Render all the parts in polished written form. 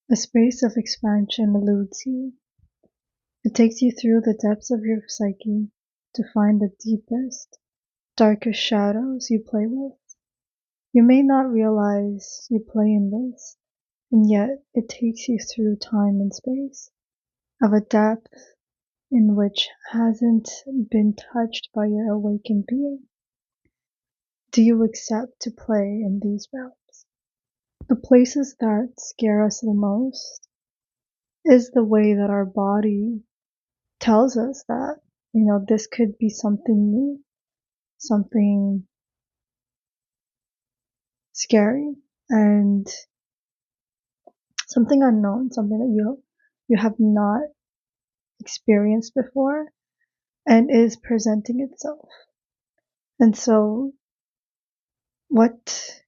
A space of expansion eludes you. It takes you through the depths of your psyche to find the deepest, darkest shadows you play with. You may not realize you play in this, and yet it takes you through time and space of a depth in which hasn't been touched by your awakened being. Do you accept to play in these realms? The places that scare us the most is the way that our body tells us that, this could be something new, something scary, and something unknown, something that you have not experienced before and is presenting itself. And so what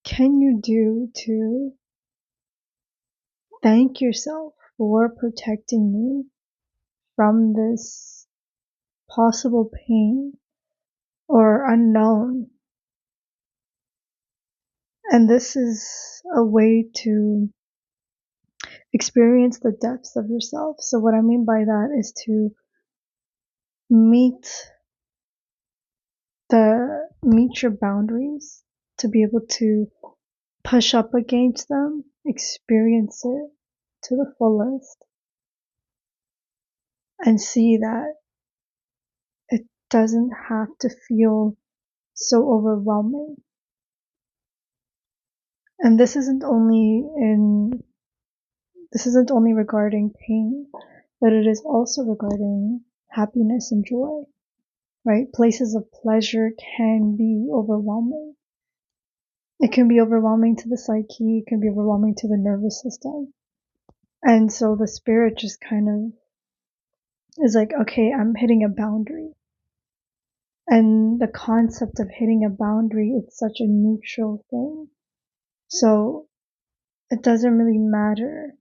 can you do to thank yourself for protecting you from this possible pain or unknown? And this is a way to experience the depths of yourself. So what I mean by that is to meet your boundaries, to be able to push up against them, experience it to the fullest, and see that it doesn't have to feel so overwhelming. And this isn't only regarding pain, but it is also regarding happiness and joy, right? Places of pleasure can be overwhelming. It can be overwhelming to the psyche, it can be overwhelming to the nervous system. And so the spirit just kind of is like, okay, I'm hitting a boundary. And the concept of hitting a boundary, it's such a neutral thing. So it doesn't really matter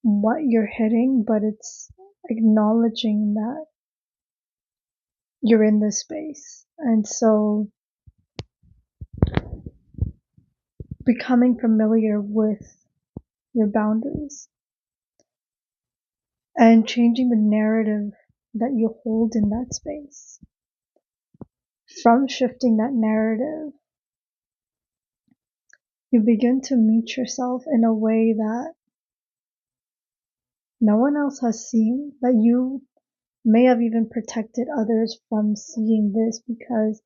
what you're hitting, but it's acknowledging that you're in this space. And so becoming familiar with your boundaries and changing the narrative that you hold in that space. From shifting that narrative, you begin to meet yourself in a way that no one else has seen, that you may have even protected others from seeing this because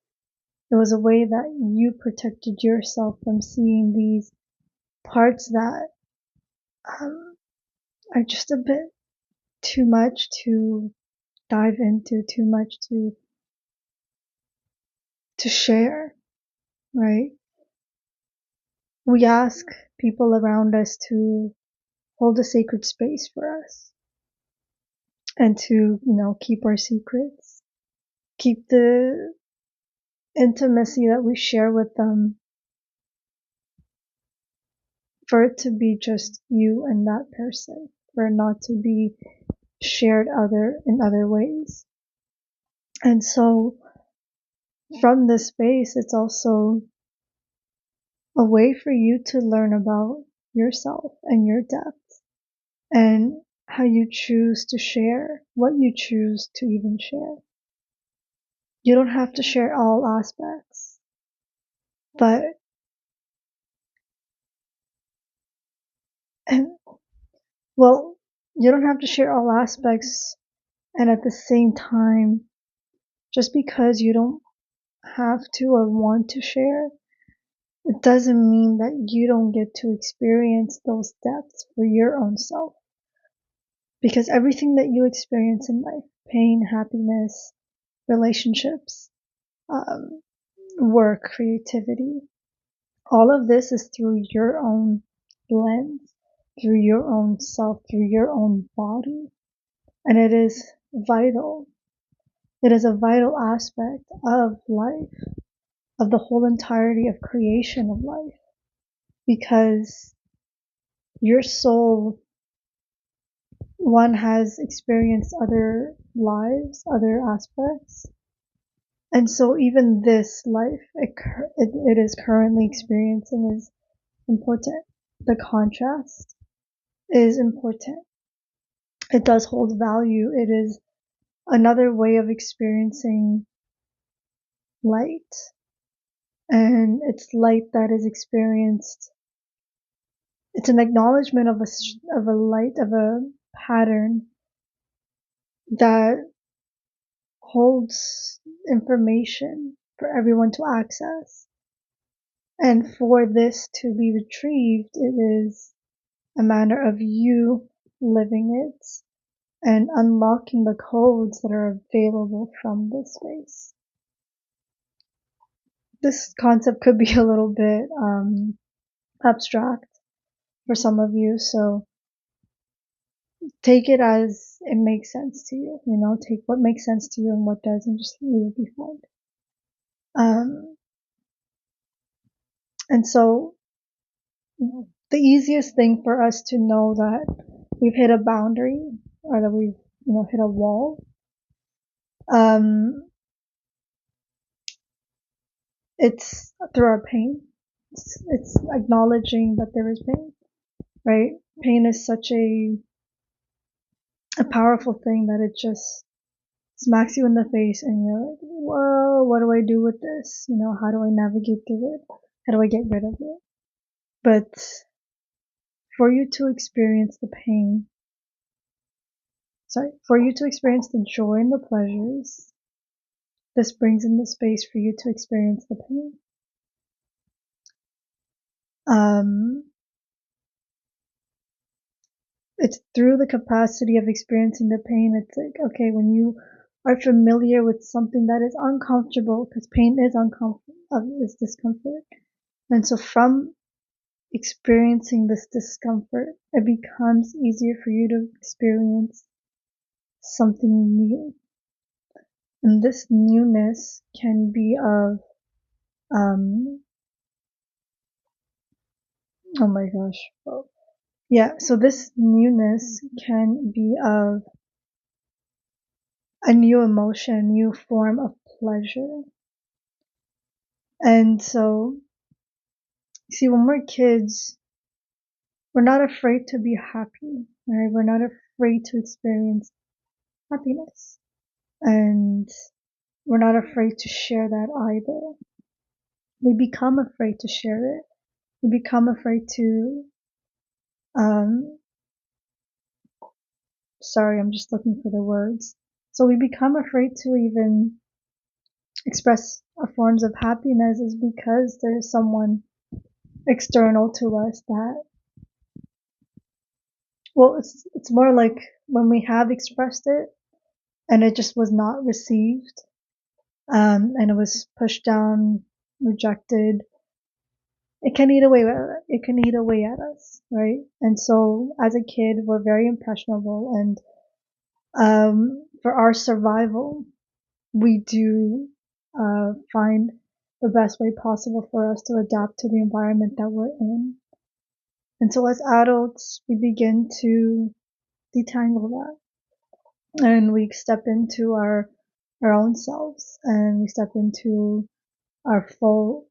it was a way that you protected yourself from seeing these parts that are just a bit too much to dive into, too much to share, right? We ask people around us to hold a sacred space for us and to, keep our secrets, keep the intimacy that we share with them, for it to be just you and that person, for it not to be shared in other ways. And so from this space, it's also a way for you to learn about yourself and your depth and how you choose to share, what you choose to even share. You don't have to share all aspects, but you don't have to share all aspects, and at the same time, just because you don't have to or want to share, it doesn't mean that you don't get to experience those depths for your own self. Because everything that you experience in life, pain, happiness, relationships, work, creativity, all of this is through your own lens, through your own self, through your own body. And it is vital. It is a vital aspect of life, of the whole entirety of creation of life. Because your soul, one, has experienced other lives, other aspects. And so even this life it is currently experiencing is important. The contrast is important. It does hold value. It is another way of experiencing light. And it's light that is experienced. It's an acknowledgement of a light, of a pattern that holds information for everyone to access. And for this to be retrieved, it is a matter of you living it and unlocking the codes that are available from this space. This concept could be a little bit abstract for some of you, so take it as it makes sense to you. Take what makes sense to you and what doesn't, just leave it behind. And so the easiest thing for us to know that we've hit a boundary or that we've hit a wall, it's through our pain. It's acknowledging that there is pain, right? Pain is such a powerful thing that it just smacks you in the face and you're like, whoa, what do I do with this? How do I navigate through it? How do I get rid of it? But for you to experience the pain, for you to experience the joy and the pleasures, this brings in the space for you to experience the pain. It's through the capacity of experiencing the pain. It's like, okay, when you are familiar with something that is uncomfortable, because pain is is discomfort. And so from experiencing this discomfort, it becomes easier for you to experience something new. And this newness can be of, oh my gosh. Oh. Yeah, so this newness can be of a new emotion, a new form of pleasure. And so, see, when we're kids, we're not afraid to be happy, right? We're not afraid to experience happiness. And we're not afraid to share that either. We become afraid to share it. We become afraid to, sorry, I'm just looking for the words. So we become afraid to even express our forms of happiness is because there's someone external to us that, well, it's more like when we have expressed it and it just was not received, and it was pushed down, rejected. It can eat away at us, right? And so as a kid, we're very impressionable, and for our survival, we do find the best way possible for us to adapt to the environment that we're in. And so as adults, we begin to detangle that, and we step into our own selves, and we step into our full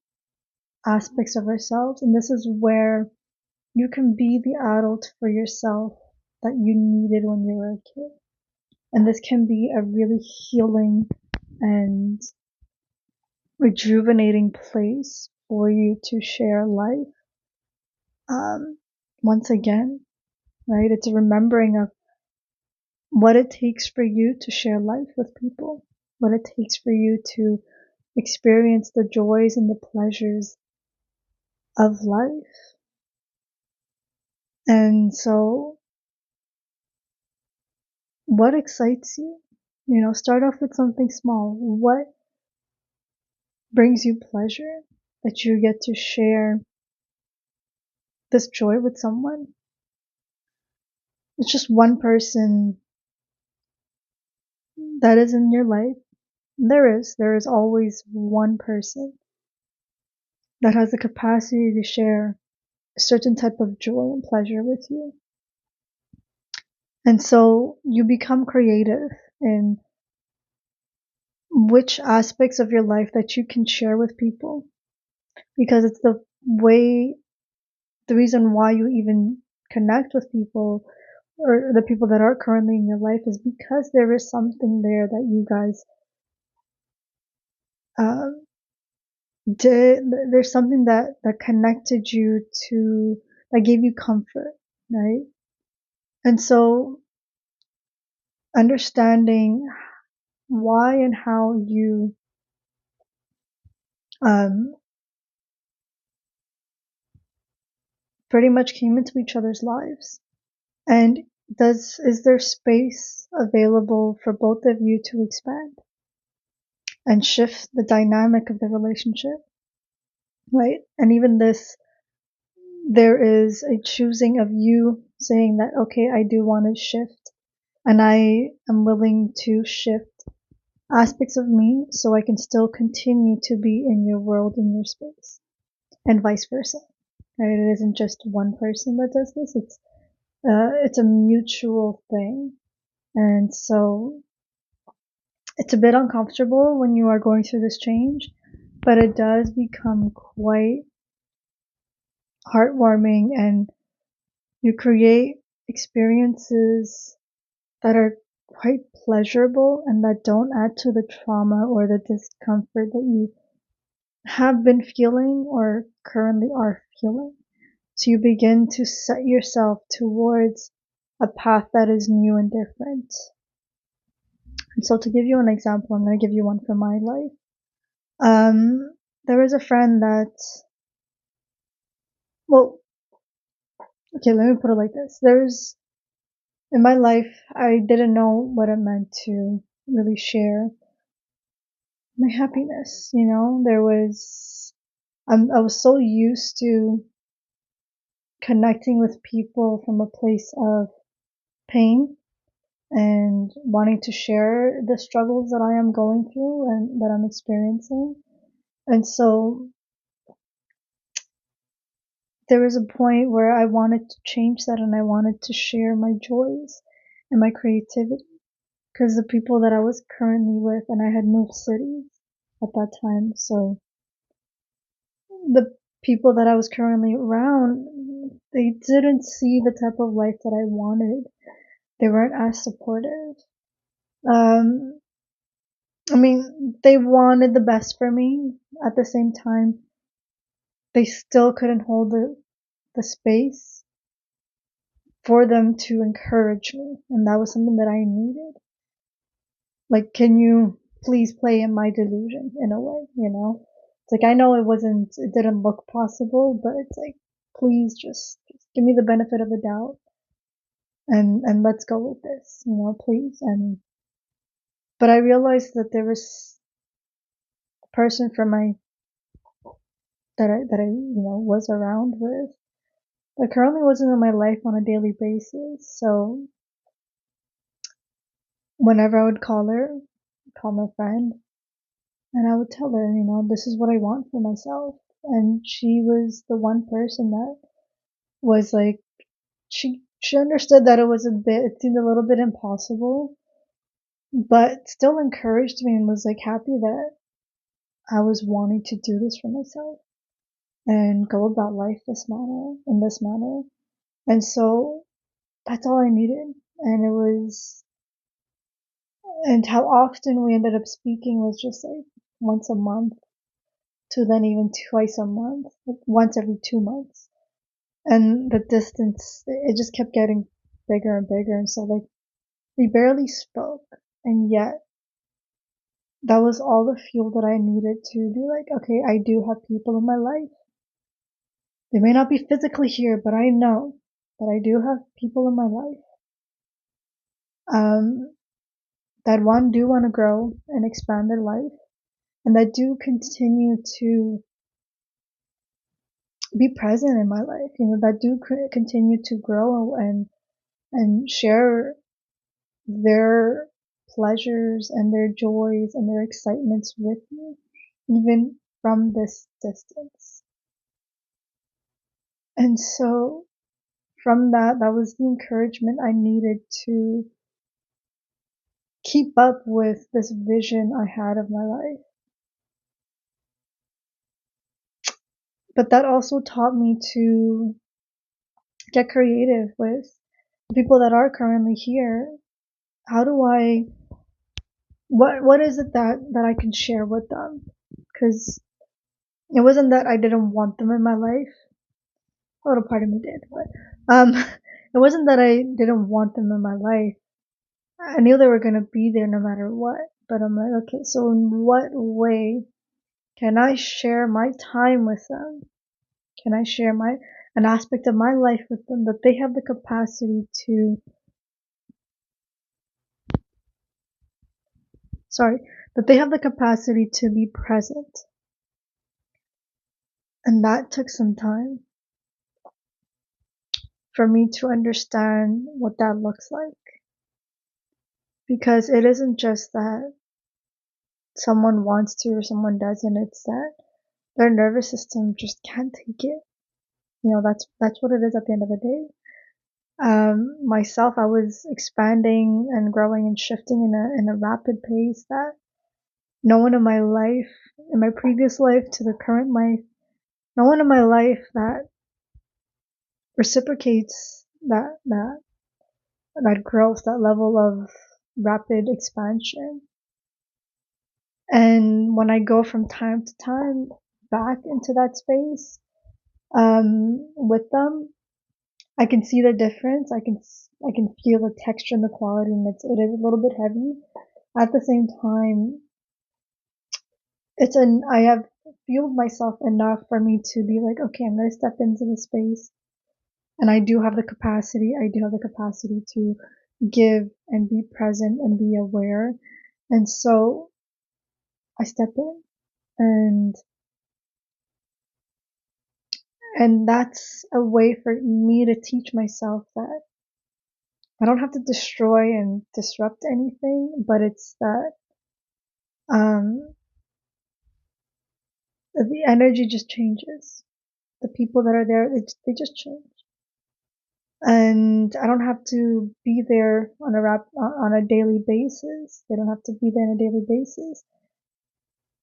aspects of ourselves. And this is where you can be the adult for yourself that you needed when you were a kid. And this can be a really healing and rejuvenating place for you to share life. Once again, right? It's a remembering of what it takes for you to share life with people, what it takes for you to experience the joys and the pleasures of life. And so, what excites you? Start off with something small. What brings you pleasure that you get to share this joy with someone? It's just one person that is in your life. There is always one person that has the capacity to share a certain type of joy and pleasure with you. And so you become creative in which aspects of your life that you can share with people, because it's the reason why you even connect with people or the people that are currently in your life is because there is something there that you guys um, did. There's something that connected you to, that gave you comfort, right? And so understanding why and how you um, pretty much came into each other's lives, and is there space available for both of you to expand and shift the dynamic of the relationship, right? And even this, there is a choosing of you saying that, okay, I do want to shift, and I am willing to shift aspects of me so I can still continue to be in your world, in your space, and vice versa. Right? It isn't just one person that does this. It's a mutual thing, and so it's a bit uncomfortable when you are going through this change, but it does become quite heartwarming, and you create experiences that are quite pleasurable and that don't add to the trauma or the discomfort that you have been feeling or currently are feeling. So you begin to set yourself towards a path that is new and different. And so to give you an example, I'm going to give you one from my life. There was a friend that, well, okay, let me put it like this. In my life, I didn't know what it meant to really share my happiness. I was so used to connecting with people from a place of pain and wanting to share the struggles that I am going through and that I'm experiencing. And so there was a point where I wanted to change that, and I wanted to share my joys and my creativity, because the people that I was currently with, and I had moved cities at that time, so the people that I was currently around, they didn't see the type of life that I wanted. They weren't as supportive. Um, I mean, they wanted the best for me. At the same time, they still couldn't hold the space for them to encourage me. And that was something that I needed. Like, can you please play in my delusion in a way, you know? It's like, I know it didn't look possible, but it's like, please just give me the benefit of the doubt, and let's go with this, please. But I realized that there was a person from that I was around with that currently wasn't in my life on a daily basis. So whenever I would call my friend, and I would tell her, this is what I want for myself. And she was the one person that was like, she understood that it seemed a little bit impossible, but still encouraged me and was like happy that I was wanting to do this for myself and go about life in this manner. And so that's all I needed. And how often we ended up speaking was just like once a month, to then even twice a month, like once every 2 months. And the distance, it just kept getting bigger and bigger. And so, like, we barely spoke. And yet, that was all the fuel that I needed to be like, okay, I do have people in my life. They may not be physically here, but I know that I do have people in my life um, that do want to grow and expand their life, and that do continue to be present in my life, that do continue to grow and share their pleasures and their joys and their excitements with me, even from this distance. And so from that was the encouragement I needed to keep up with this vision I had of my life. But that also taught me to get creative with the people that are currently here. How do I, what is it that I can share with them? Because it wasn't that I didn't want them in my life. A little part of me did, but it wasn't that I didn't want them in my life. I knew they were gonna be there no matter what. But I'm like, okay, so in what way can I share my time with them? Can I share an aspect of my life with them that they have the capacity to, that they have the capacity to be present? And that took some time for me to understand what that looks like. Because it isn't just that someone wants to or someone doesn't, it's that their nervous system just can't take it. That's what it is at the end of the day. Myself, I was expanding and growing and shifting in a rapid pace that no one in my life, in my previous life to the current life, no one in my life that reciprocates that growth, that level of rapid expansion. And when I go from time to time back into that space, with them, I can see the difference. I can feel the texture and the quality, and it is a little bit heavy. At the same time, I have fueled myself enough for me to be like, okay, I'm gonna step into the space, and I do have the capacity. I do have the capacity to give and be present and be aware, and so I step in, and that's a way for me to teach myself that I don't have to destroy and disrupt anything, but it's that um, the energy just changes. The people that are there, they just change, and I don't have to be there on a daily basis. They don't have to be there on a daily basis,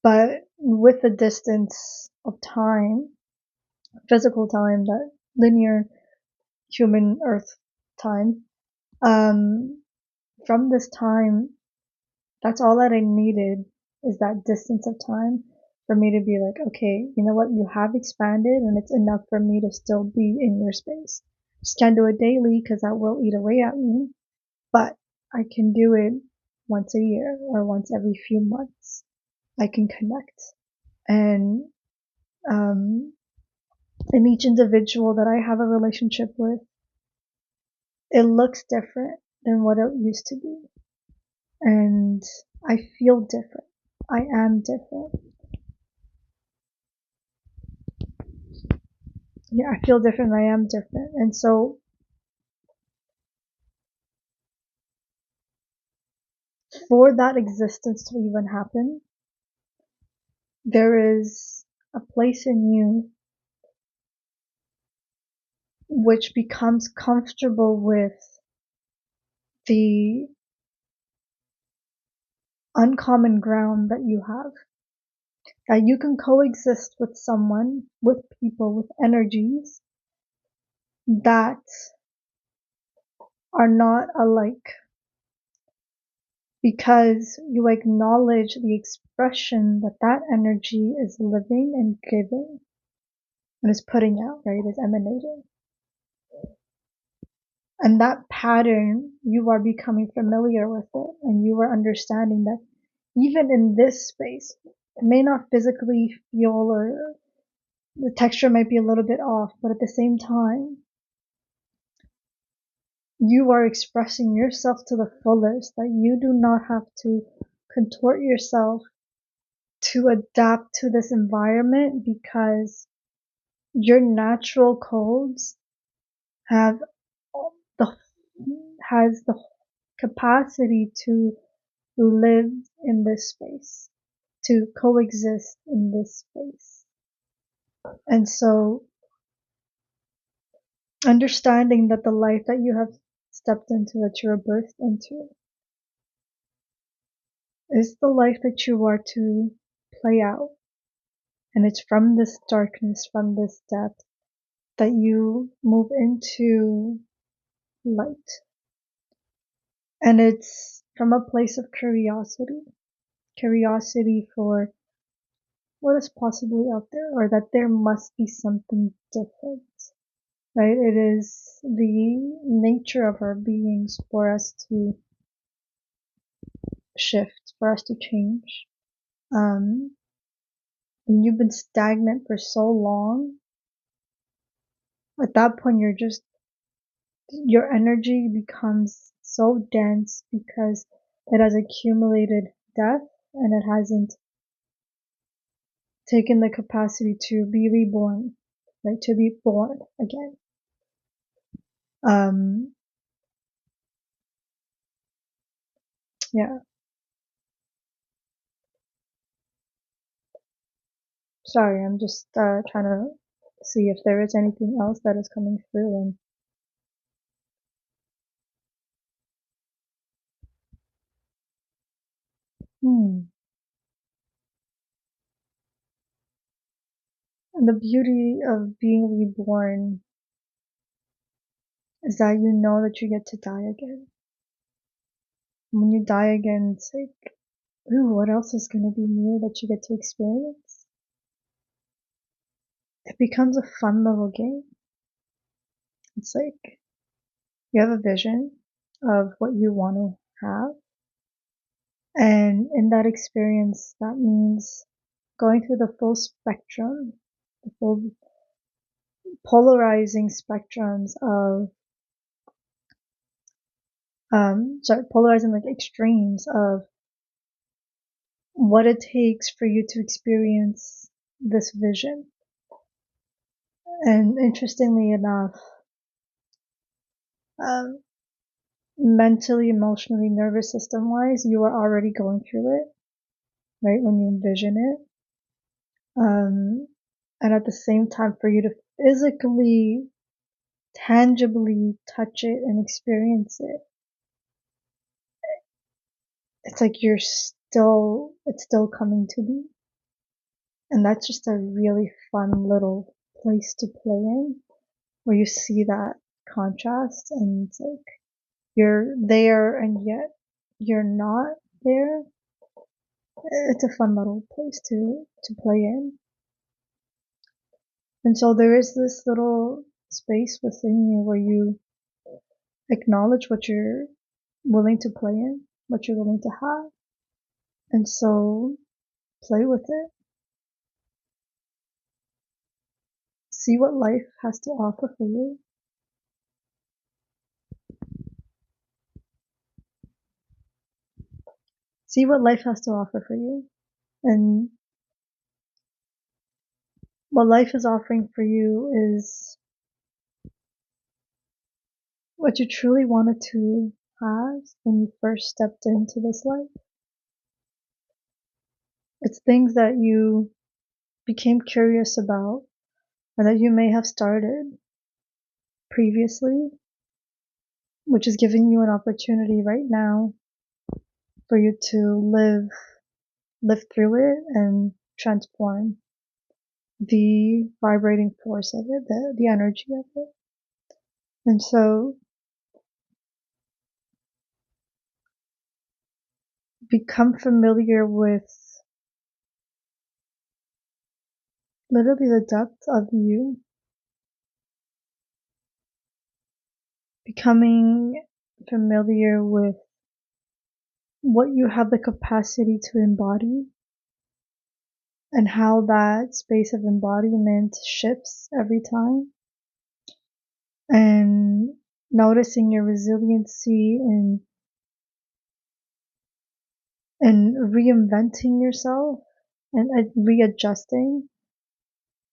but with the distance of time, physical time, that linear human Earth time, um, from this time, that's all that I needed, is that distance of time for me to be like, okay, you know what, you have expanded and it's enough for me to still be in your space. Just can't do it daily because that will eat away at me, but I can do it once a year or once every few months. I can connect. And in each individual that I have a relationship with, it looks different than what it used to be. And I feel different. I am different. Yeah, I feel different. I am different. And so for that existence to even happen, there is a place in you which becomes comfortable with the uncommon ground that you have. That you can coexist with someone, with people, with energies that are not alike, because you acknowledge the expression that that energy is living and giving and is putting out, right? Is emanating. And that pattern, you are becoming familiar with it, and you are understanding that even in this space, it may not physically feel, or the texture might be a little bit off, but at the same time, you are expressing yourself to the fullest, that you do not have to contort yourself to adapt to this environment, because your natural codes have the has the capacity to live in this space, to coexist in this space. And so understanding that the life that you have stepped into, that you are birthed into, is the life that you are to play out. And it's from this darkness, from this depth, that you move into light. And it's from a place of curiosity for what is possibly out there, or that there must be something different, right? It is the nature of our beings for us to shift, for us to change. When you've been stagnant for so long, at that point your energy becomes so dense because it has accumulated death and it hasn't taken the capacity to be reborn, right? To be born again. Yeah. Sorry, I'm just trying to see if there is anything else that is coming through. And and the beauty of being reborn is that you know that you get to die again. When you die again, it's like, ooh, what else is going to be new that you get to experience? It becomes a fun little game. It's like you have a vision of what you want to have. And in that experience, that means going through the full spectrum, the full polarizing spectrums of, polarizing like extremes of what it takes for you to experience this vision. And interestingly enough, mentally, emotionally, nervous system wise, you are already going through it, right? When you envision it. And at the same time, for you to physically, tangibly touch it and experience it, it's like it's still coming to be. And that's just a really fun little place to play in, where you see that contrast and it's like you're there and yet you're not there. It's a fun little place to play in. And so there is this little space within you where you acknowledge what you're willing to play in, what you're willing to have. And so play with it. See what life has to offer for you. See what life has to offer for you. And what life is offering for you is what you truly wanted to have when you first stepped into this life. It's things that you became curious about or that you may have started previously, which is giving you an opportunity right now for you to live through it and transform the vibrating force of it, the energy of it. And so become familiar with literally the depth of you, becoming familiar with what you have the capacity to embody and how that space of embodiment shifts every time, and noticing your resiliency and reinventing yourself and readjusting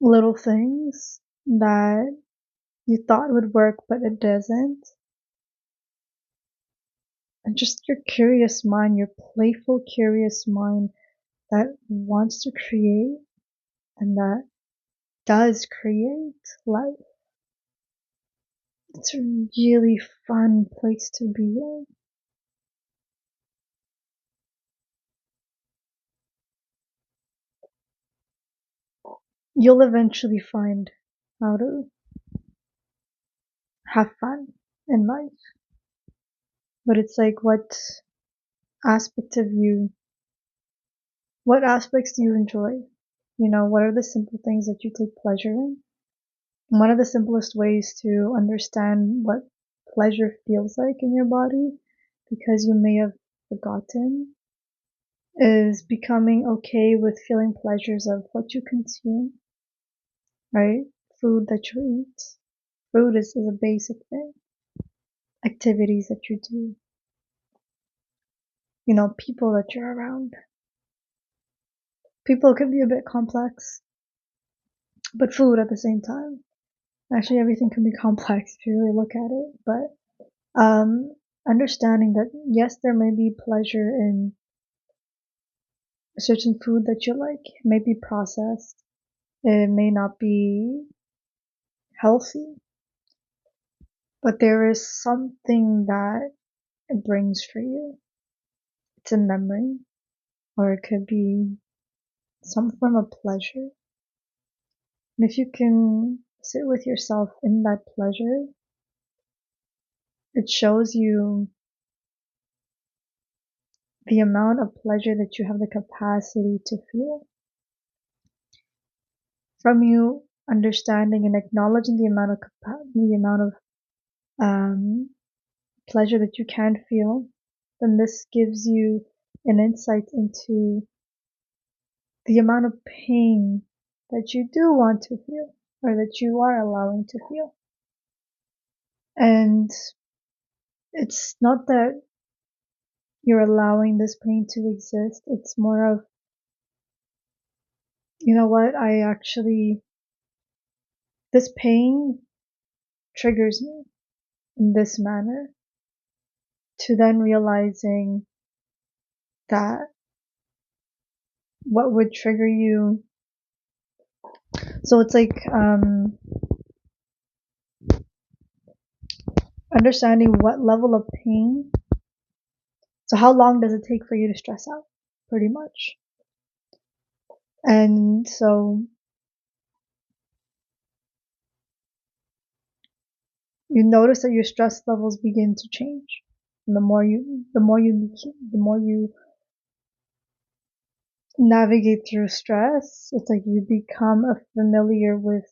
little things that you thought would work but it doesn't. And just your curious mind, your playful curious mind that wants to create and that does create life. It's a really fun place to be in. You'll eventually find how to have fun in life. But it's like, aspect of you, what aspects do you enjoy? What are the simple things that you take pleasure in? And one of the simplest ways to understand what pleasure feels like in your body, because you may have forgotten, is becoming okay with feeling pleasures of what you consume, right? Food that you eat. Food is a basic thing. Activities that you do. People that you're around. People can be a bit complex, but food at the same time. Actually, everything can be complex if you really look at it, but understanding that yes, there may be pleasure in a certain food that you like. It may be processed. It may not be healthy, but there is something that it brings for you. It's a memory, or it could be some form of pleasure. And if you can sit with yourself in that pleasure, it shows you the amount of pleasure that you have the capacity to feel. From you understanding and acknowledging the amount of pleasure that you can feel, then this gives you an insight into the amount of pain that you do want to feel, or that you are allowing to feel. And it's not that you're allowing this pain to exist, it's more of, this pain triggers me in this manner, to then realizing that what would trigger you. So it's like understanding what level of pain. So how long does it take for you to stress out? Pretty much. And so you notice that your stress levels begin to change. And the more you navigate through stress, it's like you become familiar with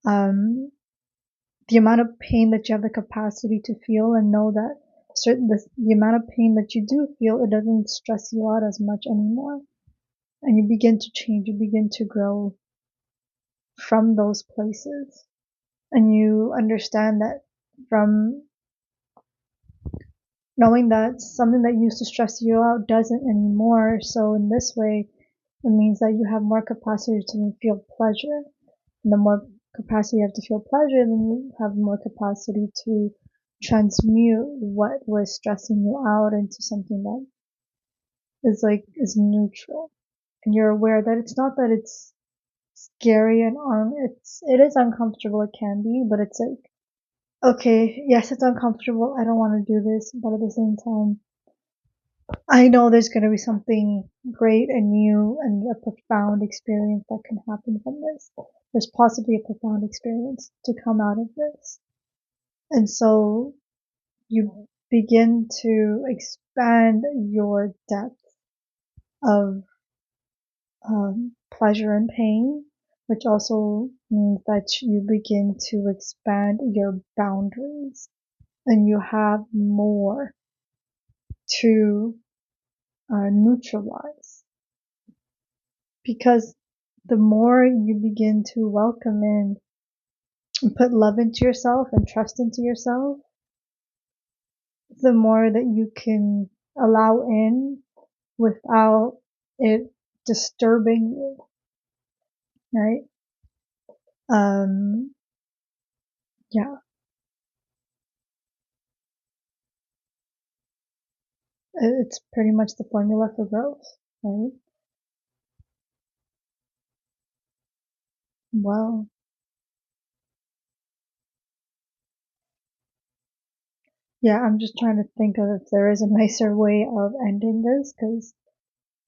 the amount of pain that you have the capacity to feel, and know that the amount of pain that you do feel, it doesn't stress you out as much anymore. And you begin to change, you begin to grow from those places. And you understand that from knowing that something that used to stress you out doesn't anymore. So in this way, it means that you have more capacity to feel pleasure. And the more capacity you have to feel pleasure, then you have more capacity to transmute what was stressing you out into something that is neutral. And you're aware that it's not that it's scary and it is uncomfortable, it can be, but it's like, okay, yes, it's uncomfortable, I don't want to do this, but at the same time, I know there's going to be something great and new and a profound experience that can happen from this. There's possibly a profound experience to come out of this. And so you begin to expand your depth of pleasure and pain, which also means that you begin to expand your boundaries, and you have more to neutralize. Because the more you begin to welcome in and put love into yourself and trust into yourself, the more that you can allow in without it disturbing you, right? Yeah, it's pretty much the formula for growth, right? Well, yeah, I'm just trying to think of if there is a nicer way of ending this, because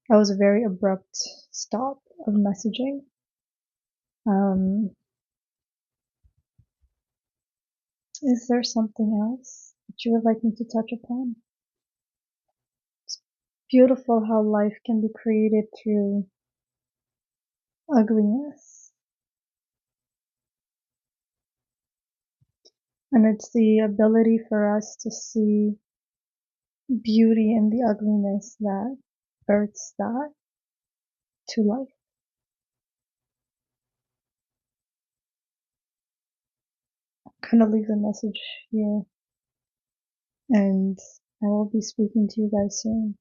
that was a very abrupt stop of messaging. Um, Is there something else that you would like me to touch upon? It's beautiful how life can be created through ugliness. And it's the ability for us to see beauty in the ugliness that births that to life. I'm gonna leave the message here, and I will be speaking to you guys soon.